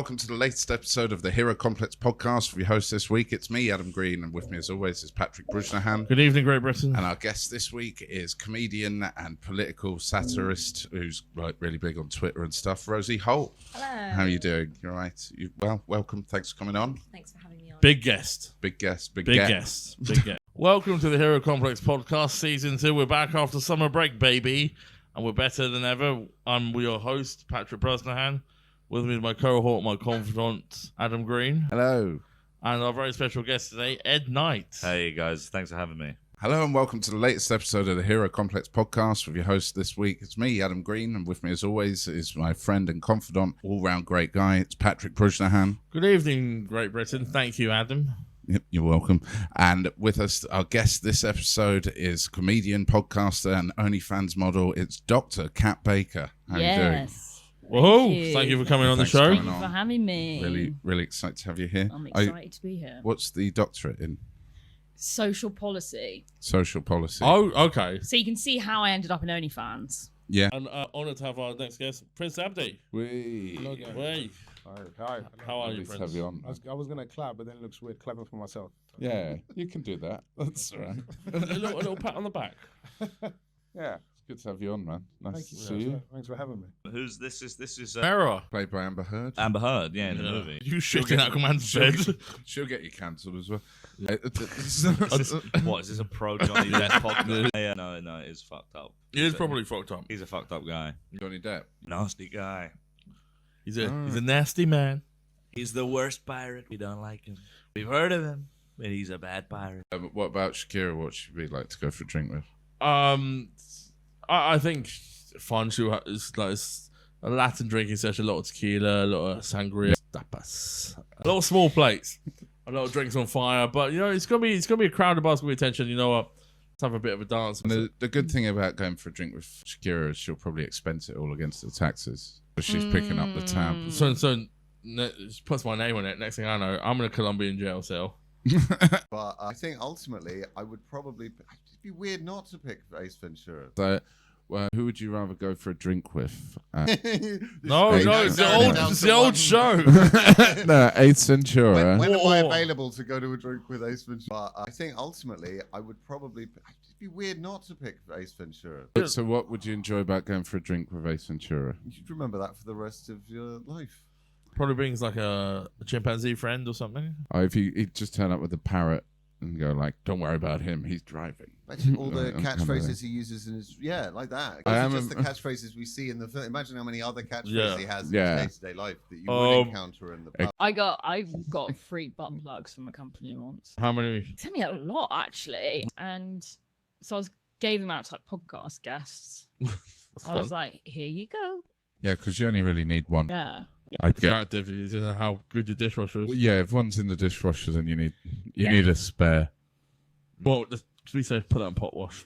welcome to the latest episode of the Hero Complex podcast. For your host this week, it's me, Adam Greene, and with me as always is Patrick Brusnahan. Good evening, Great Britain. And our guest this week is comedian and political satirist who's really big on Twitter and stuff, Rosie Holt. Hello. How are you doing? You all right? Welcome. Thanks for coming on. Thanks for having me on. Big guest. Big guest. Welcome to the Hero Complex podcast, season 2. We're back after summer break, baby. And we're better than ever. I'm your host, Patrick Brusnahan. With me is my cohort, my confidant, Adam Greene. Hello. And our very special guest today, Ed Knight. Hey guys, thanks for having me. Hello and welcome to the latest episode of the Hero Complex podcast. With your host this week, it's me, Adam Greene, and with me as always is my friend and confidant, all-round great guy, it's Patrick Brusnahan. Good evening, Great Britain. Thank you, Adam. Yep, you're welcome. And with us, our guest this episode is comedian, podcaster, and OnlyFans model. It's Dr. Kat Baker. How are you doing? Whoa! Thank you for coming on the show. Thank you for having me. Really, really excited to have you here. I'm excited to be here. What's the doctorate in? Social policy. Social policy. Oh, okay. So you can see how I ended up in OnlyFans. Yeah. And honoured to have our next guest, Prince Abdi. Hello, guys. Hey. Hi. How are you, Nice to Prince? have you on. I was going to clap, but then it looks weird clapping for myself. Yeah, you can do that. That's all right. a little pat on the back. Yeah. It's good to have you on, man. Nice Thank to you. see you. Thanks for having me. Who's this? This is Mirror. Played by Amber Heard. Amber Heard, yeah, in the movie. You shitting out Commander's bed. She'll get you cancelled as well. What is this, a pro Johnny Depp podcast? Yeah, no, it is fucked up. He is probably fucked up. He's a fucked up guy. Johnny Depp. Nasty guy. He's a nasty man. He's the worst pirate. We don't like him. We've heard of him, but he's a bad pirate. What about Shakira? What should we like to go for a drink with? I think fun. It's like a Latin drinking session, a lot of tequila, a lot of sangria, tapas, a lot of small plates, a lot of drinks on fire. But you know, it's gonna be a crowd of basketball attention. You know what? Let's have a bit of a dance. And the good thing about going for a drink with Shakira is she'll probably expense it all against the taxes. But she's picking up the tab. So she puts my name on it. Next thing I know, I'm in a Colombian jail cell. But I think ultimately I would probably... It'd be weird not to pick Ace Ventura. So, well, who would you rather go for a drink with? No, it's the old show. No, Ace Ventura. When am I available to go to a drink with Ace Ventura? But I think ultimately I would probably... It'd be weird not to pick Ace Ventura. So what would you enjoy about going for a drink with Ace Ventura? You should remember that for the rest of your life. Probably brings like a chimpanzee friend or something. Oh, if he'd just turn up with a parrot and go like, don't worry about him, he's driving. Imagine all the Kind of catchphrases he uses in his... Yeah, like that. Those are just the catchphrases we see in the film. Imagine how many other catchphrases he has in his day-to-day life that you would encounter in the pub. I got free butt plugs from a company once. How many? It sent me a lot actually, and so I gave them out to like podcast guests. I was like, here you go. Yeah, because you only really need one. Yeah. I get. Attractive. You know how good your dishwasher is. Well, yeah, if one's in the dishwasher, then you need a spare. Well, to be safe, put that in pot wash.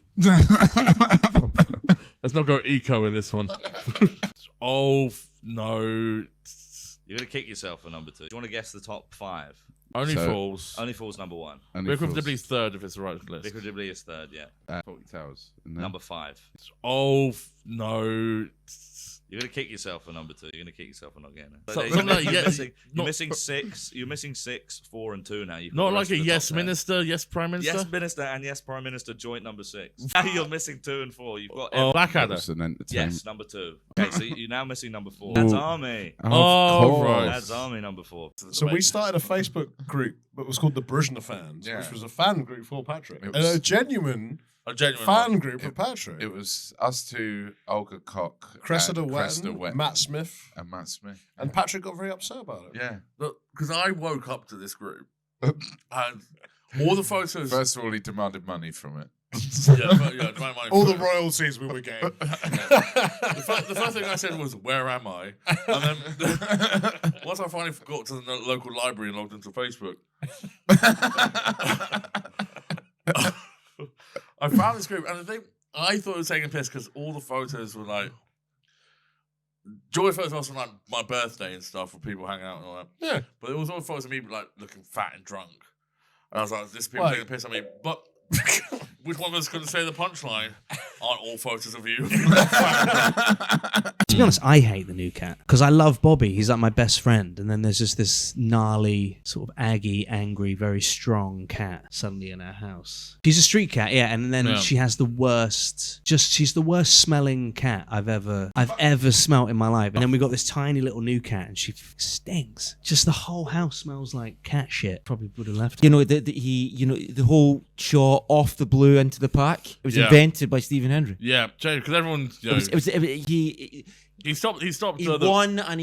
Let's not go eco in this one. Oh no! You're gonna kick yourself for number 2. Do you want to guess the top 5? Only Fools. Only Fools number 1. Rick Dibley's third if it's the right list. Vicar Dibley is third, yeah. 40 Towers. Number 5. Oh no! You're gonna kick yourself for number 2. You're gonna kick yourself for not getting it. So, You're missing 6. You're missing 6, 4, and 2 now. Not like a yes minister, yes prime minister. Yes minister and yes prime minister joint number 6. Now you're missing 2 and 4. You've got Blackadder. Yes, number 2. Okay, so you're now missing number 4. That's Army. Oh, right. That's Army number 4. So we started a Facebook group that was called the Brusnahan, which was a fan group for Patrick. And a genuine fan group for Patrick. It was us two, Olga Koch, Cressida Wetton, Matt Smith. And Patrick got very upset about it. Yeah. Look, because I woke up to this group and all the photos. First of all, he demanded money from it. All the royalties we were getting. The first thing I said was, "Where am I?" And then once I finally got to the local library and logged into Facebook, I found this group, and I thought it was taking piss because all the photos were like joy photos from like my birthday and stuff with people hanging out and all that. Yeah, but it was all photos of me like looking fat and drunk. And I was like, "This people taking piss on me," but. Which one of us could say the punchline? Aren't all photos of you? To be honest, I hate the new cat because I love Bobby. He's like my best friend. And then there's just this gnarly, sort of aggy, angry, very strong cat suddenly in our house. She's a street cat, yeah. And then she has the worst, she's the worst smelling cat I've ever smelt in my life. And then we got this tiny little new cat and she stinks. Just the whole house smells like cat shit. Probably would have left. The whole shot off the blue into the pack. It was invented by Stephen Hendry. Yeah, because everyone. He stopped. He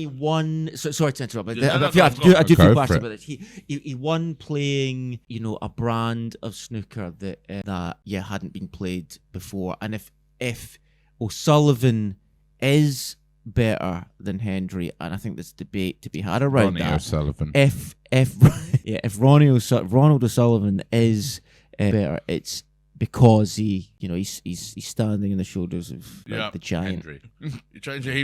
won. Sorry to interrupt. Yeah, I do feel bad about it. He won playing, a brand of snooker that hadn't been played before. And if O'Sullivan is better than Hendry, and I think there's debate to be had around Ronnie O'Sullivan. If Ronald O'Sullivan is better, it's because he's standing on the shoulders of the giant. Hendry. He changed the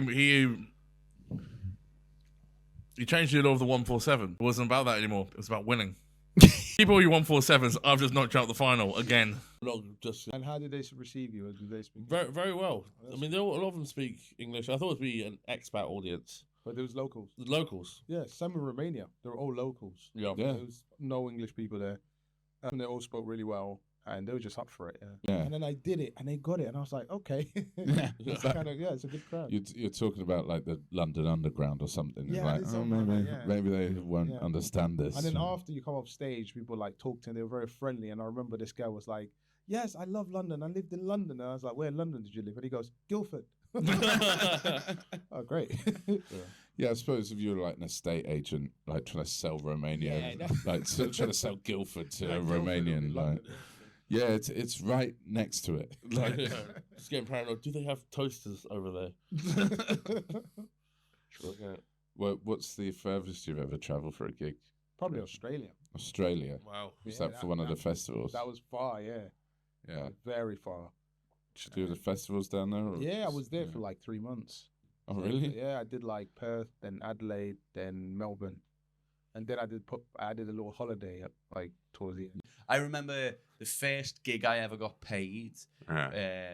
law of the 147. It wasn't about that anymore. It was about winning. Keep all your 147s. I've just knocked you out the final again. And how did they receive you? Did they speak? Very, very well. I mean, a lot of them speak English. I thought it'd be an expat audience. But there was locals. The locals. Yeah, some in Romania. They were all locals. Yeah. There was no English people there. And they all spoke really well. And they were just up for it, yeah. And then I did it, and they got it, and I was like, okay. It's it's a good crowd. You're talking about like the London Underground or something. Yeah, like, maybe they won't understand this. And then after you come off stage, people like talked to them. They were very friendly, and I remember this guy was like, "Yes, I love London. I lived in London." And I was like, "Where in London did you live?" And he goes, "Guildford." Oh, great. Yeah, I suppose if you were like an estate agent, like trying to sell Romania, trying to sell Guildford to a Romanian, like. Yeah, it's right next to it. Like, just getting paranoid. Do they have toasters over there? Well, what's the furthest you've ever travelled for a gig? Probably Australia. Australia. Wow. Was that for one of the festivals? That was far, yeah. Yeah. Very far. Did you do the festivals down there? Yeah, I was there for like 3 months. Oh, really? Yeah, I did like Perth, then Adelaide, then Melbourne. And then I did a little holiday like towards the end. I remember the first gig I ever got paid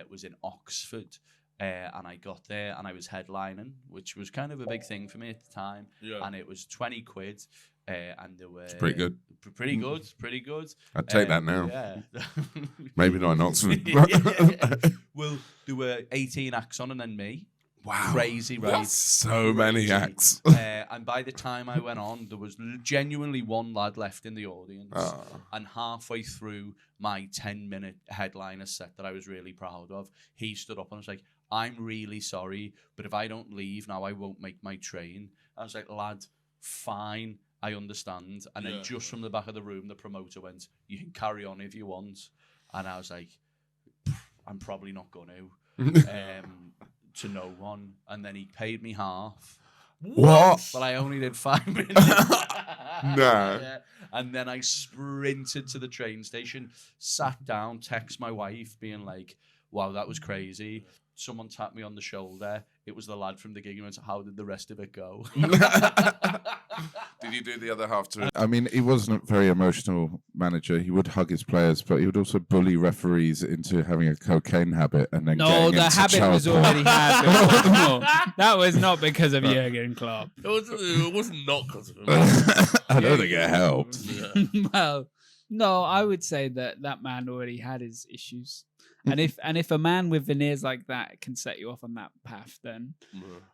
was in Oxford, and I got there and I was headlining, which was kind of a big thing for me at the time. Yeah. And it was 20 quid, and there were it's pretty good. Pretty good. I'd take that now. Yeah. Maybe not in Oxford. Well, there were 18 acts on and then me. Wow. Crazy, right? That's so many acts. And by the time I went on, there was genuinely one lad left in the audience. Oh. And halfway through my 10-minute headliner set that I was really proud of, he stood up and was like, "I'm really sorry, but if I don't leave now, I won't make my train." I was like, "Lad, fine, I understand." And then just from the back of the room, the promoter went, "You can carry on if you want." And I was like, "I'm probably not going to." To no one, and then he paid me half. What? But I only did 5 minutes. No. Yeah. And then I sprinted to the train station, sat down, text my wife, being like, "Wow, that was crazy." Someone tapped me on the shoulder. It was the lad from the gig and went, "How did the rest of it go?" Did you do the other half to it? I mean, he wasn't a very emotional manager. He would hug his players, but he would also bully referees into having a cocaine habit and then getting the into habit was already had. That was not because of Jurgen Klopp. It wasn't not because of him. I don't think it helped. Yeah. Well, no, I would say that man already had his issues. And if a man with veneers like that can set you off on that path, then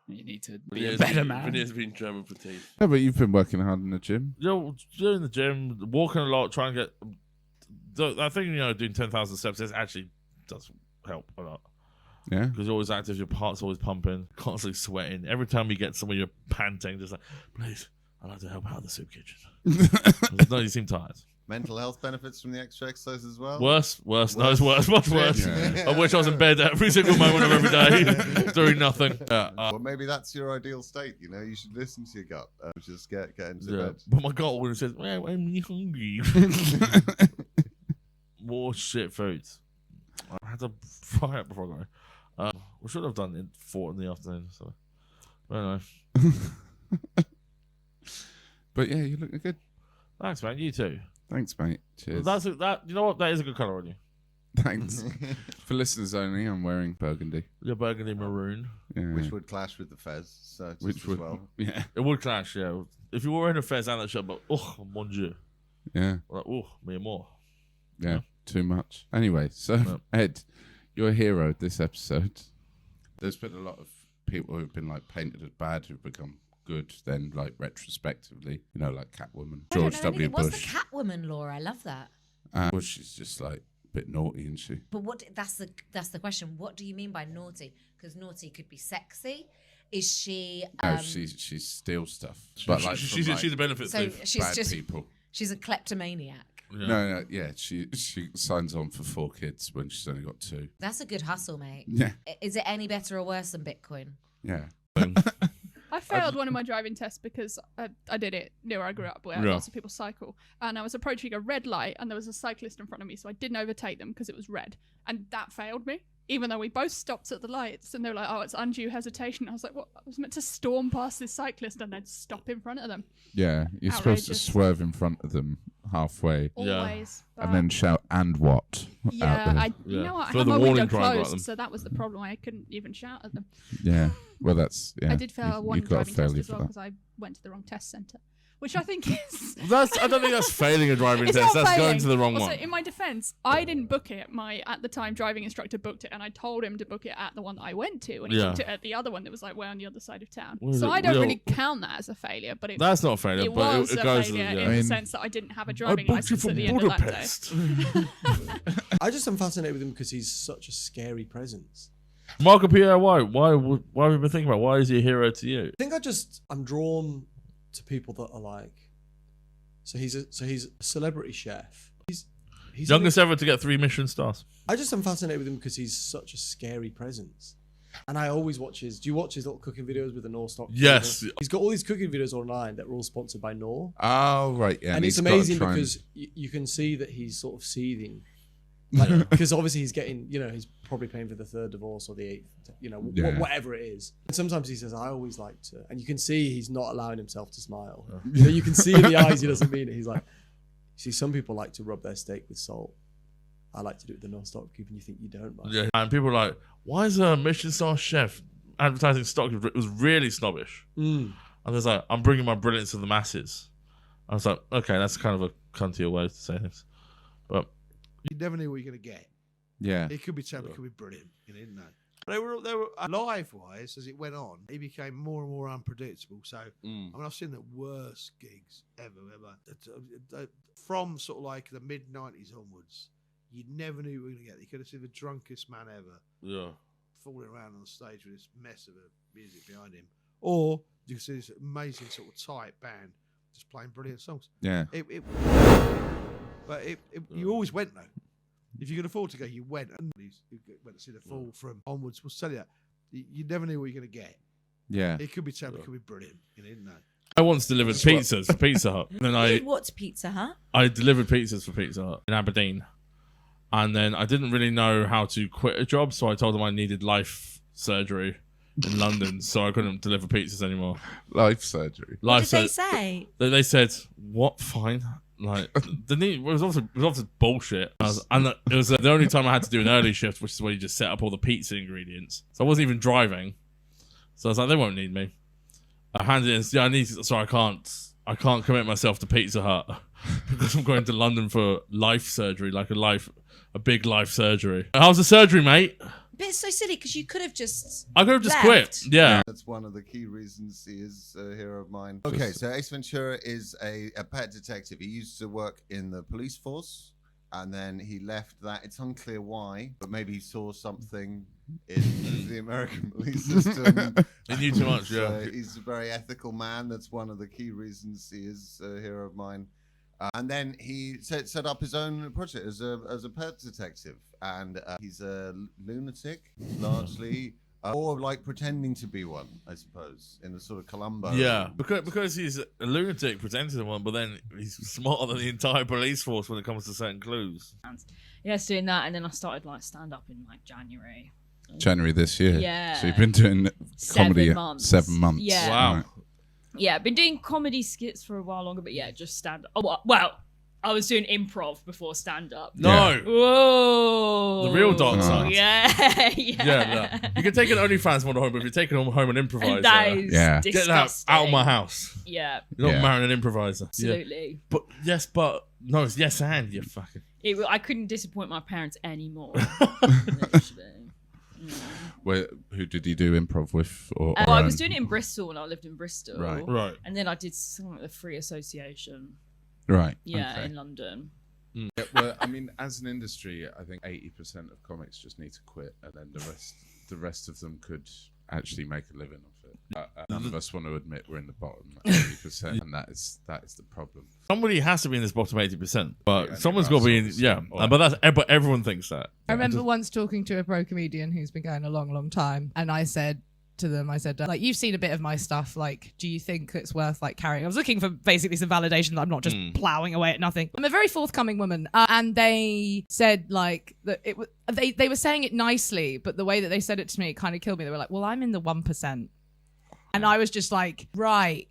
you need to be a better man. Veneers been German for teeth. No, but you've been working hard in the gym. Doing the gym, walking a lot, trying to get. I think doing 10,000 steps actually does help a lot. Yeah, because you're always active, your heart's always pumping, constantly sweating. Every time you get somewhere, you're panting, just like, "Please, I'd like to help out in the soup kitchen." No, you seem tired. Mental health benefits from the extra exercise as well? Worse. No, it's worse, much worse. Yeah. I wish I was in bed every single moment of every day, doing nothing. Well, maybe that's your ideal state, You should listen to your gut. Just get into bed. But my gut always says, "Well, I'm hungry." More shit foods. I had to fry up before I go. We should have done it 4 in the afternoon, so I don't know. But yeah, you're looking good. Thanks, man. You too. Thanks, mate. Cheers. You know what? That is a good colour on you. Thanks. For listeners only, I'm wearing burgundy. Your burgundy maroon. Yeah. Which would clash with the fez. So Which would, well. yeah. It would clash, yeah. If you were wearing a fez and that shirt, but mon dieu. Yeah. Like, me more. Yeah, too much. Anyway, so Ed, you're a hero this episode. There's been a lot of people who've been like painted as bad who've become good then like retrospectively, you know, like Catwoman, George W. Bush. What's the Catwoman lore? I love that. Well, she's just like a bit naughty, isn't she? But that's the question. What do you mean by naughty? Because naughty could be sexy. Is she? No, she steals stuff. But like she's a benefit so thief. she's bad just people. She's a kleptomaniac. Yeah. No, yeah, she signs on for 4 kids when she's only got 2. That's a good hustle, mate. Yeah. Is it any better or worse than Bitcoin? Yeah. I failed one of my driving tests because I did it near where I grew up, where lots of people cycle. And I was approaching a red light, and there was a cyclist in front of me, so I didn't overtake them because it was red. And that failed me, even though we both stopped at the lights. And they were like, "Oh, it's undue hesitation." I was like, "What? I was meant to storm past this cyclist and then stop in front of them." Yeah, you're supposed to swerve in front of them halfway. Always. And then shout, "And what?" Yeah, you know what? I had my window closed, so that was the problem. I couldn't even shout at them. Yeah, well, that's, yeah. I did fail one driving test as well that. because I went to the wrong test centre, which I think is... I don't think that's failing a driving It's test. not That's failing. going to the wrong Also, one. in my defence, I didn't book it. My, at the time, driving instructor booked it, and I told him to book it at the one that I went to, and he booked it at the other one that was like way on the other side of town. So I don't really count that as a failure, but that's not a failure. It but was it a goes failure to the, in the sense that I didn't have a driving license at the end of that day. I just am fascinated with him because he's such a scary presence. Marco Pierre, why have you been thinking about? Why is he a hero to you? I think I'm drawn to people that are like. So he's a celebrity chef. He's youngest ever to get 3 Michelin stars. I just am fascinated with him because he's such a scary presence. And I always watch do you watch his little cooking videos with the Knorr stock? Yes. He's got all these cooking videos online that are all sponsored by Knorr. Oh, right, yeah. And it's amazing because you can see that he's sort of seething. Because obviously he's getting, he's probably paying for the 3rd divorce or the 8th, whatever it is. And sometimes he says, I always like to, and you can see he's not allowing himself to smile. You can see in the eyes he doesn't mean it. He's like, see, some people like to rub their steak with salt. I like to do it with the non-stop keeping. You think you don't, man. Yeah, and people are like, why is a Michelin star chef advertising stock? It was really snobbish. And there's like, I'm bringing my brilliance to the masses. I was like, okay, that's kind of a cuntier way to say things. But you never knew what you're going to get. Yeah. It could be terrible, it could be brilliant. You didn't know. They were live-wise, as it went on, he became more and more unpredictable. So, I mean, I've seen the worst gigs ever. From sort of like the mid-90s onwards, you never knew what you were going to get. You could have seen the drunkest man ever. Yeah. Falling around on the stage with this mess of a music behind him. Or you could see this amazing sort of tight band just playing brilliant songs. Yeah. But you always went, though. If you could afford to go, you went. And you went to see the Fall from onwards. We'll tell you that. You never knew what you're going to get. Yeah. It could be terrible, it could be brilliant. You didn't know. I once delivered pizzas for Pizza Hut. And then What's Pizza Hut? I delivered pizzas for Pizza Hut in Aberdeen. And then I didn't really know how to quit a job, so I told them I needed life surgery in London, so I couldn't deliver pizzas anymore. Life surgery. What did they say? They said, "What? Fine." Like it was obviously bullshit. And it was the only time I had to do an early shift, which is where you just set up all the pizza ingredients. So I wasn't even driving. So I was like, they won't need me. I handed it in. Yeah, I need. So I can't commit myself to Pizza Hut because I'm going to London for life surgery, like a big life surgery. How's the surgery, mate? But it's so silly because you could have just. I could have just quit. Yeah. That's one of the key reasons he is a hero of mine. Okay, so Ace Ventura is a pet detective. He used to work in the police force, and then he left that. It's unclear why, but maybe he saw something in the American police system. He knew too much, yeah. So he's a very ethical man. That's one of the key reasons he is a hero of mine. And then he set up his own project as a pet detective. And he's a lunatic, largely, or like pretending to be one, I suppose, in the sort of Columbo. Yeah, because he's a lunatic pretending to one, but then he's smarter than the entire police force when it comes to certain clues. Yeah, doing that, and then I started stand up in January. January this year. Yeah. So you've been doing comedy 7 months. Yeah. Wow. Right. Yeah, I've been doing comedy skits for a while longer, but yeah, just stand up. Oh, well, I was doing improv before stand up. No. Whoa. The real dark side. Yeah. Yeah. No. You can take an OnlyFans model home, but if you're taking home an improviser, That is get that disgusting. out of my house. Yeah. You're not marrying an improviser. Absolutely. Yeah. But no, it's yes and you fucking. I couldn't disappoint my parents anymore. Who did you do improv with? Or I was doing it in Bristol when I lived in Bristol. Right. And then I did something at the Free Association. Right. Yeah, okay. in London. Yeah, well, I mean, as an industry, I think 80% of comics just need to quit, and then the rest of them could actually make a living off it. None of us want to admit we're in the bottom 80%, and that is the problem. Somebody has to be in this bottom 80%, but someone's got to be in. But everyone thinks that. I remember once talking to a pro comedian who's been going a long, long time, and I said to them, like, you've seen a bit of my stuff, like, do you think it's worth like carrying? I was looking for basically some validation that I'm not just plowing away at nothing. I'm a very forthcoming woman, and they said like that it was. They were saying it nicely, but the way that they said it to me, it kind of killed me. They were like, "Well, I'm in the 1%," and I was just like, "Right,"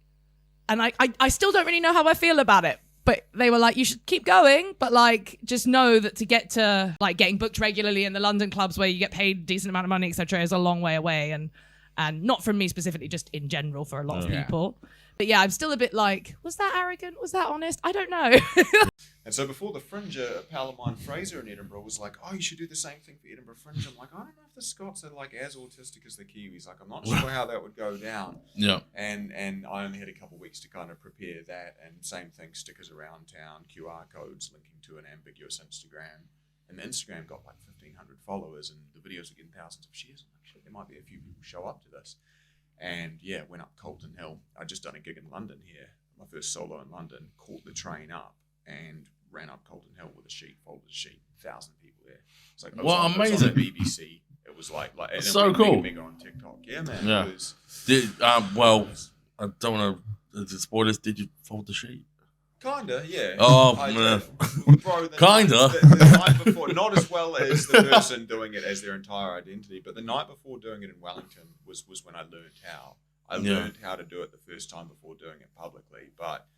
and I still don't really know how I feel about it. But they were like, you should keep going, but like, just know that to get to like getting booked regularly in the London clubs where you get paid a decent amount of money, etc., is a long way away. And not from me specifically, just in general for a lot of people. But yeah, I'm still a bit like, was that arrogant? Was that honest? I don't know. And so before the Fringe, a pal of mine, Fraser in Edinburgh, was like, oh, you should do the same thing for Edinburgh Fringe. I'm like, I don't know if the Scots are like as autistic as the Kiwis. Like, I'm not sure how that would go down. Yeah. And I only had a couple of weeks to kind of prepare that. And same thing, stickers around town, QR codes linking to an ambiguous Instagram. And the Instagram got like 1,500 followers, and the videos are getting thousands of shares. I'm like, shit, there might be a few people show up to this. And yeah, went up Colton Hill. I'd just done a gig in London here, my first solo in London, caught the train up and ran up Colton Hill with a sheet, folded a sheet, 1,000 people there. It's like, what amazing. It was on the BBC. It was like and so it cool. Mega on TikTok. Yeah, man. Yeah. It was, well, I don't want to spoil this. Did you fold the sheet? Kinda, yeah. Oh, bro, kinda. The night before, not as well as the person doing it as their entire identity, but the night before doing it in Wellington was when I learned how. I learned how to do it the first time before doing it publicly, but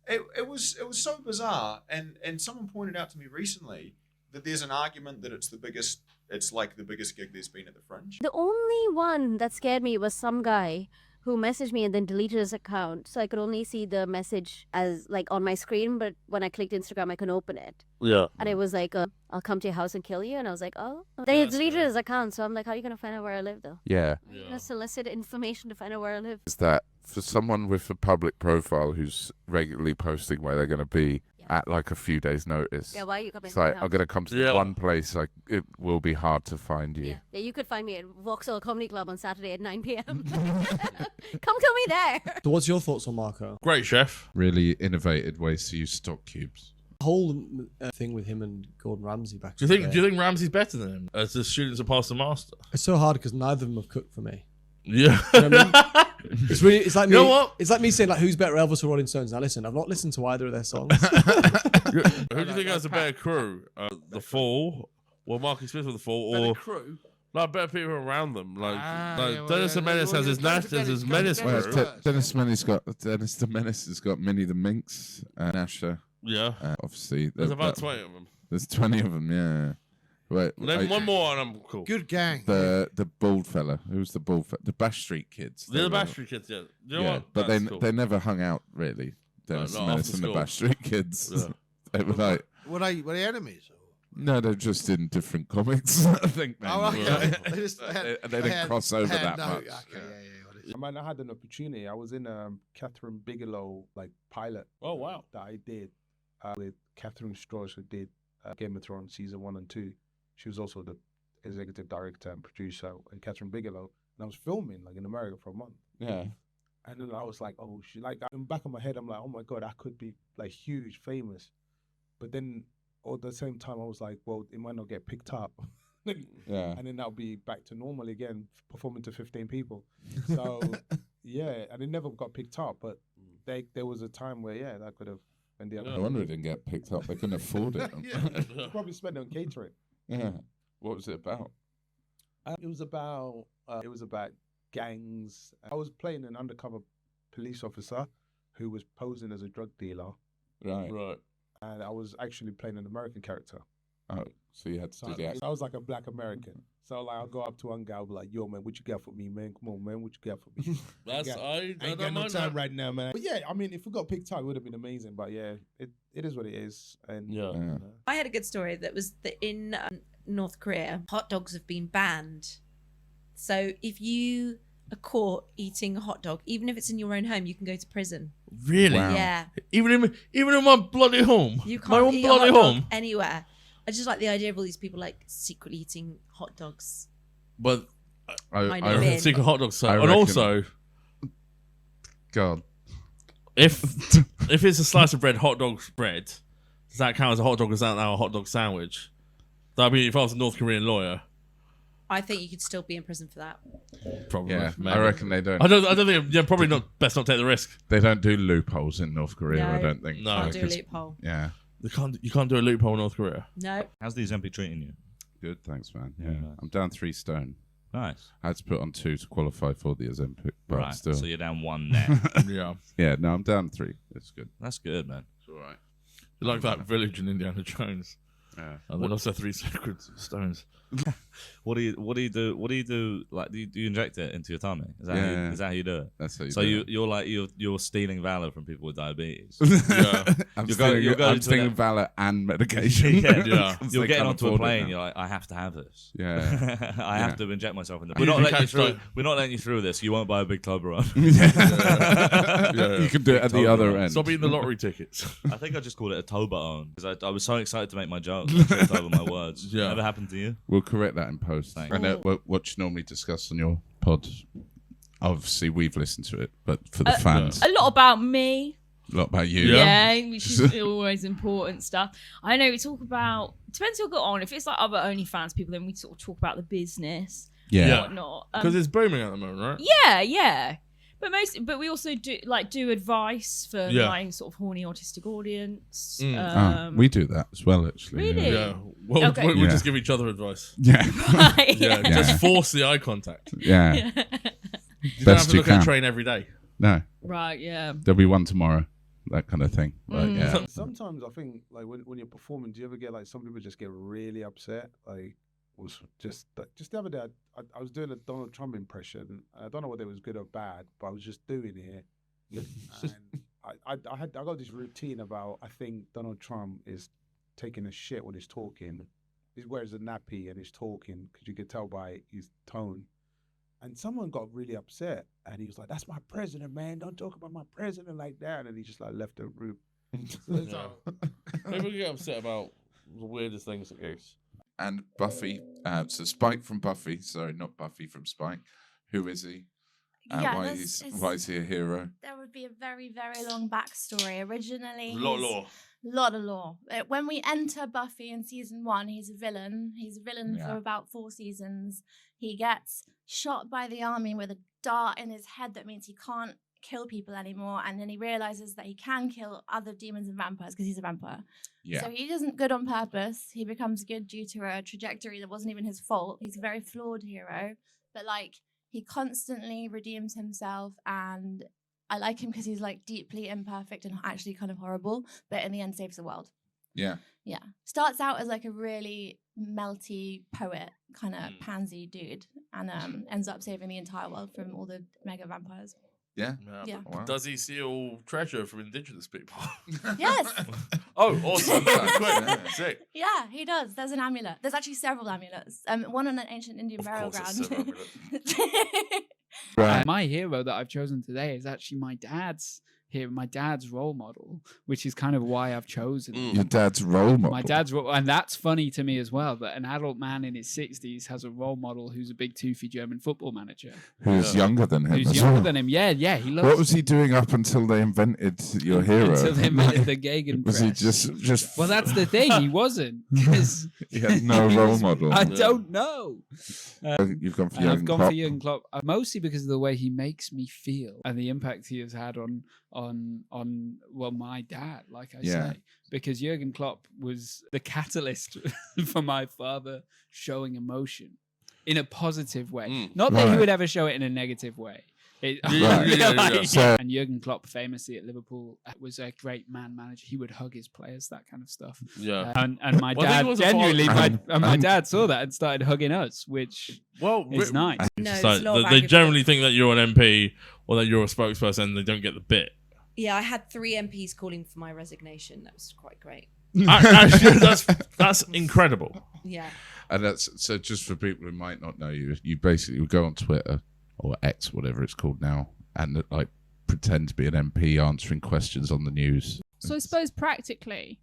it was so bizarre. And someone pointed out to me recently that there's an argument that it's like the biggest gig there's been at the Fringe. The only one that scared me was some guy who messaged me and then deleted his account, so I could only see the message as like on my screen, but when I clicked Instagram I couldn't open it. Yeah. And it was like, I'll come to your house and kill you, and I was like, oh. Then he deleted his account, so I'm like, how are you gonna find out where I live though? Yeah. How are you gonna solicit information to find out where I live? Is that for someone with a public profile who's regularly posting where they're going to be at like a few days' notice? Yeah, why are you coming It's to my like, house? I'm going to come to this one place, like it will be hard to find you. Yeah, you could find me at Vauxhall Comedy Club on Saturday at 9 p.m. Come kill me there. So what's your thoughts on Marco? Great chef. Really innovated ways to use stock cubes. The whole thing with him and Gordon Ramsay back. Do you think Ramsay's better than him as the students are past the master? It's so hard because neither of them have cooked for me. Yeah. You know what I mean? It's like me. You know what? It's like me saying like, who's better, Elvis or Rolling Stones? Now listen, I've not listened to either of their songs. Who do you think has a better crew? The Fall, or Marky Smith with the Fall, or crew? Like better people around them. Like, yeah, Dennis the Menace has his Menace crew. Dennis the Menace has got Minnie the Minx and Asher. Yeah. Obviously. There's about 20 of them. There's 20 of them, yeah. Wait, Name one more and I'm cool. Good gang. The bald fella. Who's the bald fella? The Bash Street Kids. The Bash Street Kids, yeah. You know what? But That's cool. they never hung out, really. Dennis the Menace and the Bash Street Kids. Yeah. They were like... Were they enemies? No, they're just in different comics, I think. Oh, okay. They didn't cross over that much. I mean, I had an opportunity. I was in Catherine Bigelow pilot. Oh wow! That I did with Catherine Strauss, who did Game of Thrones season 1 and 2. She was also the executive director and producer. And Catherine Bigelow, and I was filming in America for a month. Yeah. And then I was like, oh, in the back of my head, I'm like, oh my god, I could be huge, famous. But then at the same time, I was like, well, it might not get picked up. Yeah. And then I'll be back to normal again, performing to 15 people. So, yeah, and it never got picked up. But there was a time where, that could have been the other. No wonder it didn't get picked up. They couldn't afford it. Probably spent it on catering. Yeah. What was it about? It was about gangs. I was playing an undercover police officer who was posing as a drug dealer. Right. and I was actually playing an American character. Oh, so you had to do the accent. I was like a black American. So like I'll go up to one guy, I'll be like, "Yo, man, what you got for me, man? Come on, man, what you got for me?" I ain't got no time right now, man. But yeah, I mean, if we got picked up, it would have been amazing. But yeah, it is what it is. And I had a good story that was that in North Korea, hot dogs have been banned. So if you are caught eating a hot dog, even if it's in your own home, you can go to prison. Really? Wow. Yeah. Even in my bloody home. You can't my own eat bloody a hot home. dog anywhere. I just like the idea of all these people like secretly eating hot dogs. But I secret hot dogs. I And reckon- also, God, if it's a slice of bread, hot dog bread, does that count as a hot dog? Is that now a hot dog sandwich? I mean, if I was a North Korean lawyer, I think you could still be in prison for that. probably. yeah, maybe. I reckon they don't. I don't think. Yeah, probably not. Best not take the risk. They don't do loopholes in North Korea. No. I don't think. No. Can't do a 'cause- loophole. Yeah, You can't do a loophole in North Korea. No. How's the Ozempic treating you? good. Thanks, man. Yeah, Yeah, nice. I'm down 3 stone. Nice. I had to put on 2 to qualify for the Ozempic, but Right. still. So you're down 1 now. Yeah. Yeah, no, I'm down 3. It's good. That's good, man. It's all right. Like that village in Indiana Jones. Yeah. And then also 3 sacred stones. What do you do? Like, do you inject it into your tummy? Is that Yeah. is that how you do it? That's how you so do you're like you're stealing valor from people with diabetes. Yeah. I'm You're going to stealing valor and medication. yeah. Because You're they getting can't onto a afford it plane. now. You're like, I have to have this. Yeah. I have to inject myself in the. You We're not can letting you catch through. like- We're not letting you through this. You won't buy a big Toblerone. Yeah. You can do it at the other end. Stop eating the lottery tickets. I think I just called it a Toblerone because I was so excited to make my joke. I tripped over my words. Yeah. Never happened to you? We'll correct that in post. Thanks. I know what you normally discuss on your pod. Obviously, we've listened to it, but for the fans, A lot about me. a lot about you. Yeah, which is always important stuff. I know we talk about, depends who got on. If it's like other OnlyFans people, then we sort of talk about the business Yeah. and whatnot. Because it's booming at the moment, right? Yeah. But we also do advice for my sort of horny autistic audience. We do that as well, actually. Really? Yeah. Well, Okay. we just give each other advice. Yeah. Right. Yeah. Just force the eye contact. Yeah. You don't have Best to you look at can. the train every day. No. Right, yeah. There'll be one tomorrow. That kind of thing. Like, yeah. Sometimes I think like when you're performing, do you ever get like some people just get really upset? Like was just the other day I was doing a Donald Trump impression. I don't know whether it was good or bad, but I was just doing it. And I got this routine about I think Donald Trump is taking a shit when he's talking. He wears a nappy and he's talking because you could tell by his tone. And someone got really upset and he was like, "That's my president, man. Don't talk about my president like that." And he just like left the room. People get upset about the weirdest things, I guess. And Buffy, so Spike from Buffy, sorry, not Buffy from Spike. Who is he? Yeah, Why is he a hero? There would be a very, very long backstory. Originally, Lot of lore. Lot of lore. When we enter Buffy in season 1, he's a villain. He's a villain for about 4 seasons. He gets shot by the army with a dart in his head. That means he can't kill people anymore. And then he realizes that he can kill other demons and vampires because he's a vampire. Yeah. So he isn't good on purpose. He becomes good due to a trajectory that wasn't even his fault. He's a very flawed hero. But like, he constantly redeems himself, and I like him because he's like deeply imperfect and actually kind of horrible, but in the end saves the world. Yeah. Yeah. Starts out as like a really melty poet, kind of pansy dude, and ends up saving the entire world from all the mega vampires. Yeah. Yeah. Wow. Does he steal treasure from indigenous people? Yes. Oh, awesome. Yeah. Sick. Yeah, he does. There's an amulet. There's actually several amulets. One on an ancient Indian burial course ground. there's several My hero that I've chosen today is actually my dad's hero, my dad's role model, which is kind of why I've chosen him. Your dad's role model. My dad's role, and that's funny to me as well, that an adult man in his 60s has a role model who's a big toothy German football manager. Who's younger than him. Who's as younger well. than him. Yeah, he loves What was he doing up until they invented your hero? Until they invented the Gegenpress. Was he just? Well, that's the thing. He wasn't. 'Cause He had no role model. I don't know. You've gone for And Jurgen I've gone Klopp. for Jurgen Klopp, mostly because of the way he makes me feel and the impact he has had on well, my dad, like I Yeah. say, because Jurgen Klopp was the catalyst for my father showing emotion in a positive way. Not that he Right. would ever show it in a negative way, And Jurgen Klopp, famously at Liverpool, was a great man manager. He would hug his players, that kind of stuff. Yeah. And my dad genuinely, my dad saw that and started hugging us, which is nice. They generally think that you're an MP or that you're a spokesperson, and they don't get the bit. Yeah, I had 3 MPs calling for my resignation. That was quite great. Actually, that's incredible. Yeah. And that's so. Just for people who might not know you, you basically would go on Twitter or X, whatever it's called now, and like pretend to be an MP answering questions on the news. So I suppose practically,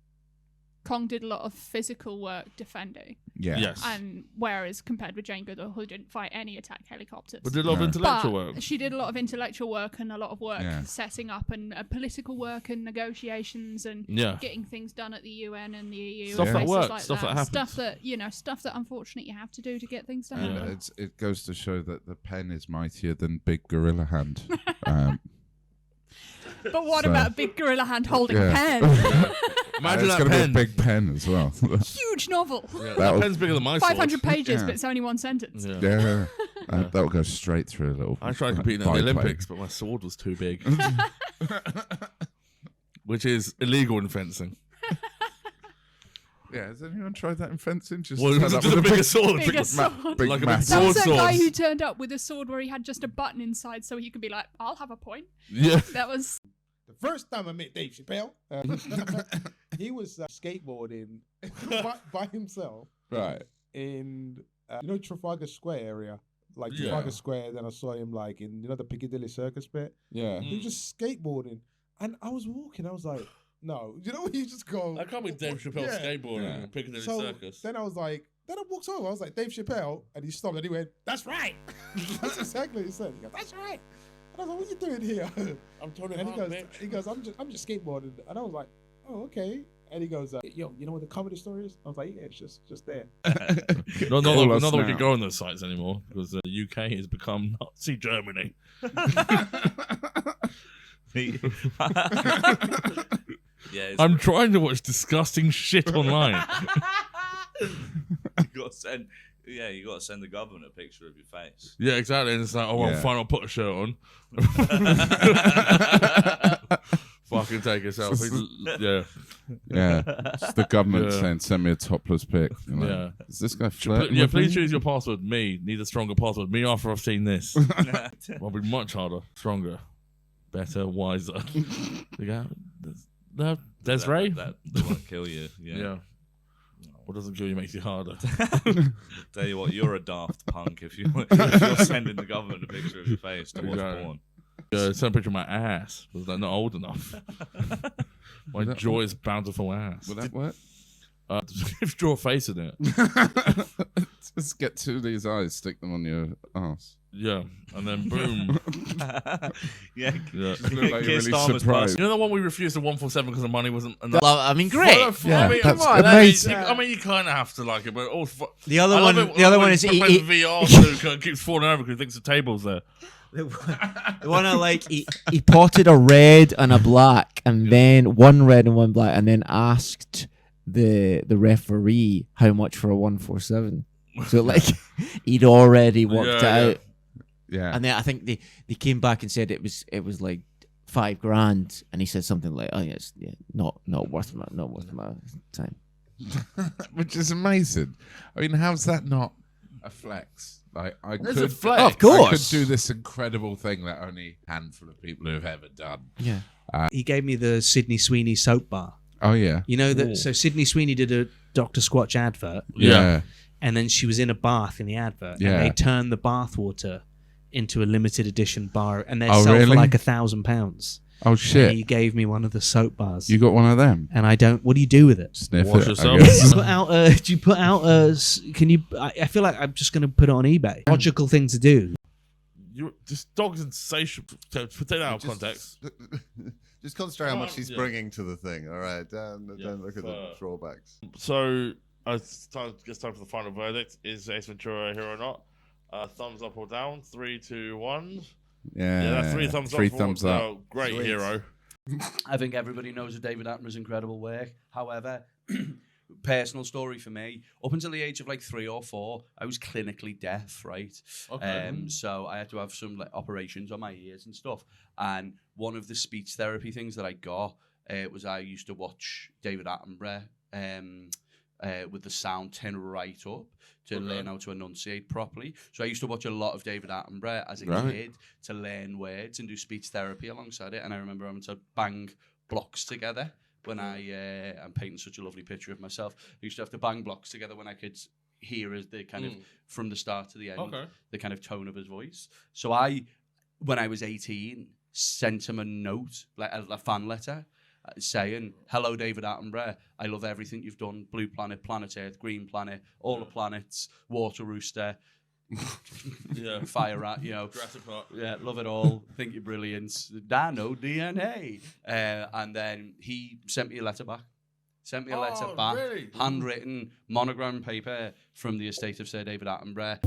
Kong did a lot of physical work defending. Yeah. Yes. And whereas compared with Jane Goodall, who didn't fight any attack helicopters. But did a lot of intellectual work. She did a lot of intellectual work and a lot of work Yeah. setting up and political work and negotiations and getting things done at the UN and the EU. Stuff and that places works, like stuff that happens. Stuff that unfortunately you have to do to get things done. Yeah, it goes to show that the pen is mightier than big gorilla hand. But what So- about a big gorilla hand holding a Yeah. pen? Imagine it's that gonna pen. be a big pen as well. Huge novel. Yeah, That'll- that pen's bigger than my sword. 500 pages, Yeah. but it's only one sentence. Yeah, that'll go straight through a little. I tried competing in the Olympics, but my sword was too big. Which is illegal in fencing. Yeah, has anyone tried that in fencing? Just Well, turn up just with a bigger sword. Bigger sword. big Like a big massive- That was that sword. guy who turned up with a sword where he had just a button inside so he could be like, I'll have a point. Yeah. That was... The first time I met Dave Chappelle, he was skateboarding by himself. Right. In, Trafalgar Square area. Like Yeah. Trafalgar Square, then I saw him like in, the Piccadilly Circus bit. Yeah. He was just skateboarding. And I was walking, I was like, no. You know when you just go... I can't be Dave Chappelle skateboarding in Piccadilly Circus. Then I was like, then I walked over, I was like, Dave Chappelle, and he stopped and he went, that's right. That's exactly what he said. He goes, that's right. And I was like, what are you doing here? I'm Tony And Hawk, he goes, I'm just skateboarding. And I was like, oh, okay. And he goes, yo, you know what the comedy store is? I was like, yeah, it's just there. Not Call us that we now. can go on those sites anymore because the UK has become Nazi Germany. Yeah, I'm trying to watch disgusting shit online. you got to send. Yeah, you got to send the government a picture of your face. Yeah, exactly. And it's like, oh, well, Yeah. fine, I'll put a shirt on. Fucking take a selfie. Yeah. Yeah. It's the government Yeah. saying, send me a topless pic. You're like, Yeah. Is this guy flirting Yeah, with please me? choose your password. Me. Need a stronger password. Me after I've seen this. I'll be much harder, stronger, better, wiser. You go, no, Desiree? That won't kill you. Yeah. What doesn't kill you makes you harder. Tell you what, you're a daft punk if you're sending the government a picture of your face to watch Exactly. porn. Send a picture of my ass because they're not old enough. My Would that joyous, bountiful ass. Would that work? If you draw a face in it. Just get two of these eyes, stick them on your ass. Yeah, and then boom. Yeah. Just look like you're Keir really Starmer's surprised. You know the one we refused to 147 because the money wasn't enough? Well, I mean, great. Yeah, I mean, that's come on, amazing. I mean, you kind of have to like it, but also The other I love one- it the other when one is he he- plays he- VR snooker and keeps falling over because he thinks the table's there. The one I like, he potted a red and a black, and then one red and one black, and then asked the referee how much for a 147. So like he'd already worked Yeah, out. Yeah. And then I think they came back and said it was like $5,000, and he said something like, "Oh yes, yeah, not worth my time." Which is amazing. I mean, how's that not a flex? Like, I It's could, a flex. Of I course. could do this incredible thing that only a handful of people have ever done. Yeah. He gave me the Sydney Sweeney soap bar. Oh yeah. You know Ooh. that. So Sydney Sweeney did a Dr. Squatch advert. Yeah. And then she was in a bath in the advert. Yeah. And they turned the bath water into a limited edition bar, and they Oh, sell really? for like £1,000. Oh shit. And he gave me one of the soap bars. You got one of them? And I don't. What do you do with it? Sniff Wash it. yourself. I guess. Put out a. Do you put out a? Can you? I feel like I'm just going to put it on eBay. Logical thing to do. You just dog's insatiable. Take that out of Just- context. Just concentrate how much he's Yeah. bringing to the thing. All right, don't look at the drawbacks. So it's time for the final verdict. Is Ace Ventura a hero or not? Thumbs up or down? 3, 2, 1. Yeah. That's 3 thumbs Three up. thumbs up. Great Sweet. hero. I think everybody knows of David Attenborough's incredible work. However, personal story for me. Up until the age of like 3 or 4, I was clinically deaf, right? Okay. So I had to have some like operations on my ears and stuff. And one of the speech therapy things that I got was I used to watch David Attenborough with the sound turned right up to learn how to enunciate properly. So I used to watch a lot of David Attenborough as a kid to learn words and do speech therapy alongside it. And I remember having to bang blocks together when I'm painting such a lovely picture of myself. I used to have to bang blocks together when I could hear as the kind of from the start to the end, the kind of tone of his voice. So when I was 18, sent him a note, like a fan letter, saying, "Hello, David Attenborough. I love everything you've done. Blue Planet, Planet Earth, Green Planet, all the planets, Water Rooster, Fire Rat, Jurassic Park. Yeah, love it all. Think you're brilliant. Dino DNA." And then he sent me a letter back. Really? Handwritten, monogram paper from the estate of Sir David Attenborough.